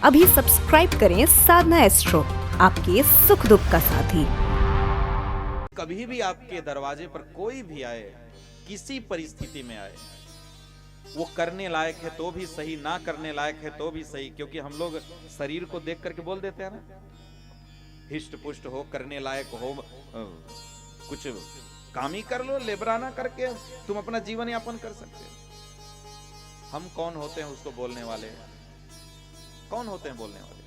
अभी सब्सक्राइब करें साधना एस्ट्रो, आपके सुख दुख का साथी। कभी भी आपके दरवाजे पर कोई भी आए, किसी परिस्थिति में आए, वो करने लायक है तो भी सही, ना करने लायक है तो भी सही, क्योंकि हम लोग शरीर को देख करके बोल देते हैं ना, हिष्ट पुष्ट हो, करने लायक हो, कुछ काम ही कर लो, लेबराना करके तुम अपना जीवन यापन कर सकते हो। हम कौन होते हैं उसको बोलने वाले? कौन होते हैं बोलने वाले?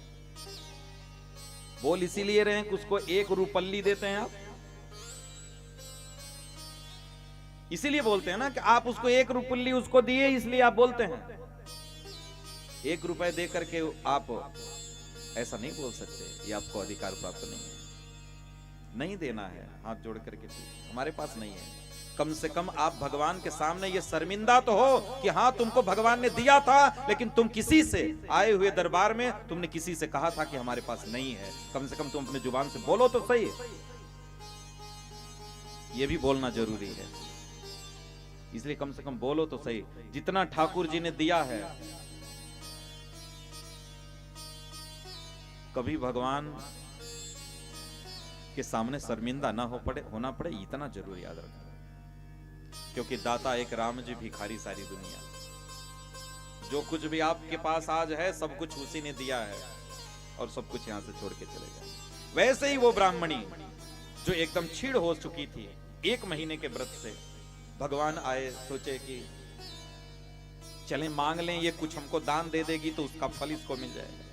बोल इसीलिए रहे हैं कि उसको एक रुपल्ली देते हैं आप, इसीलिए बोलते हैं ना कि आप उसको एक रुपल्ली उसको दिए, इसलिए आप बोलते हैं। 1 रुपए दे करके आप ऐसा नहीं बोल सकते, ये आपको अधिकार प्राप्त नहीं है। नहीं देना है, हाथ जोड़ करके हमारे पास नहीं है। कम से कम आप भगवान के सामने ये शर्मिंदा तो हो कि हाँ तुमको भगवान ने दिया था, लेकिन तुम किसी से आए हुए दरबार में तुमने किसी से कहा था कि हमारे पास नहीं है। कम से कम तुम अपने जुबान से बोलो तो सही, ये भी बोलना जरूरी है। इसलिए कम से कम बोलो तो सही। जितना ठाकुर जी ने दिया है, कभी भगवान के सामने शर्मिंदा ना होना पड़े, इतना जरूर याद रखना। क्योंकि दाता एक राम जी, भिखारी सारी दुनिया। जो कुछ भी आपके पास आज है, सब कुछ उसी ने दिया है, और सब कुछ यहां से छोड़ के चले गए। वैसे ही वो ब्राह्मणी जो एकदम छीड़ हो चुकी थी 1 महीने के व्रत से, भगवान आए, सोचे कि चलें मांग लें, ये कुछ हमको दान दे देगी तो उसका फल इसको मिल जाएगा।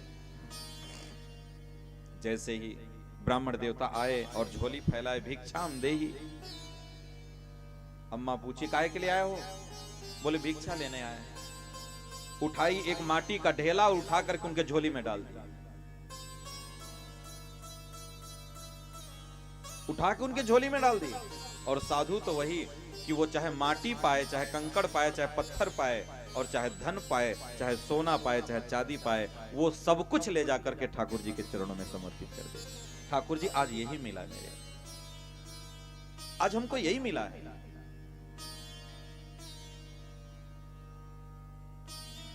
जैसे ही ब्राह्मण देवता आए और झोली फैलाए, भिक्षाम देहि। अम्मा पूछी काहे के लिए आए हो? बोले भिक्षा लेने आए। उठाई एक माटी का ढेला, उठा करके उनके झोली में डाल दिया, उठा के उनके झोली में डाल दी। और साधु तो वही कि वो चाहे माटी पाए, चाहे कंकड़ पाए, चाहे पत्थर पाए, और चाहे धन पाए, चाहे सोना पाए, चाहे चांदी पाए, वो सब कुछ ले जाकर के ठाकुर जी के चरणों में समर्पित कर दे। ठाकुर जी आज यही मिला मेरे, आज हमको यही मिला है।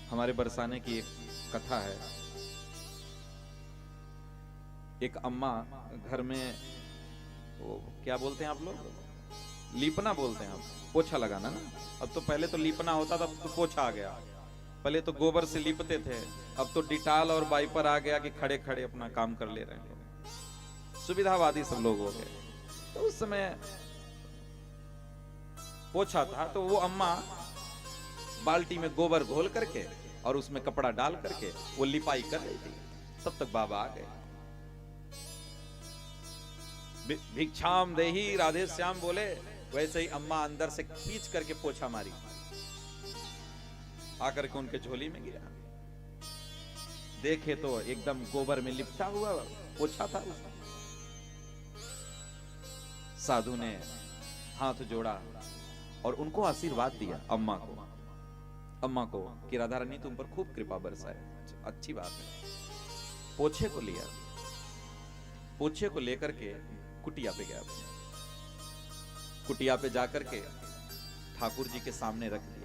हमारे बरसाने की एक कथा है। एक अम्मा घर में, वो क्या बोलते हैं आप लोग, लीपना बोलते हैं, आप पोछा लगाना ना। अब तो पहले तो लीपना होता था, अब तो पोछा आ गया। पहले तो गोबर से लीपते थे, अब तो डिटाल और वाइपर आ गया कि खड़े खड़े अपना काम कर ले रहे हैं। सुविधावादी सब लोग हो गए। तो उस समय पोछा था, तो वो अम्मा बाल्टी में गोबर घोल करके और उसमें कपड़ा डाल करके वो लिपाई कर रही थी। तब तक बाबा आ गए। भिक्षाम देहि राधे श्याम बोले, वैसे ही अम्मा अंदर से खींच करके पोछा मारी, आकर के उनके झोली में गिरा। देखे तो एकदम गोबर में लिपटा हुआ पोछा था उसका। साधु ने हाथ जोड़ा और उनको आशीर्वाद दिया, अम्मा को कि राधा रानी तुम पर खूब कृपा बरसाए, अच्छी बात है। पोछे को लिया, पोछे को लेकर के कुटिया पे गया। कुटिया पे जाकर के ठाकुर जी के सामने रख दिया।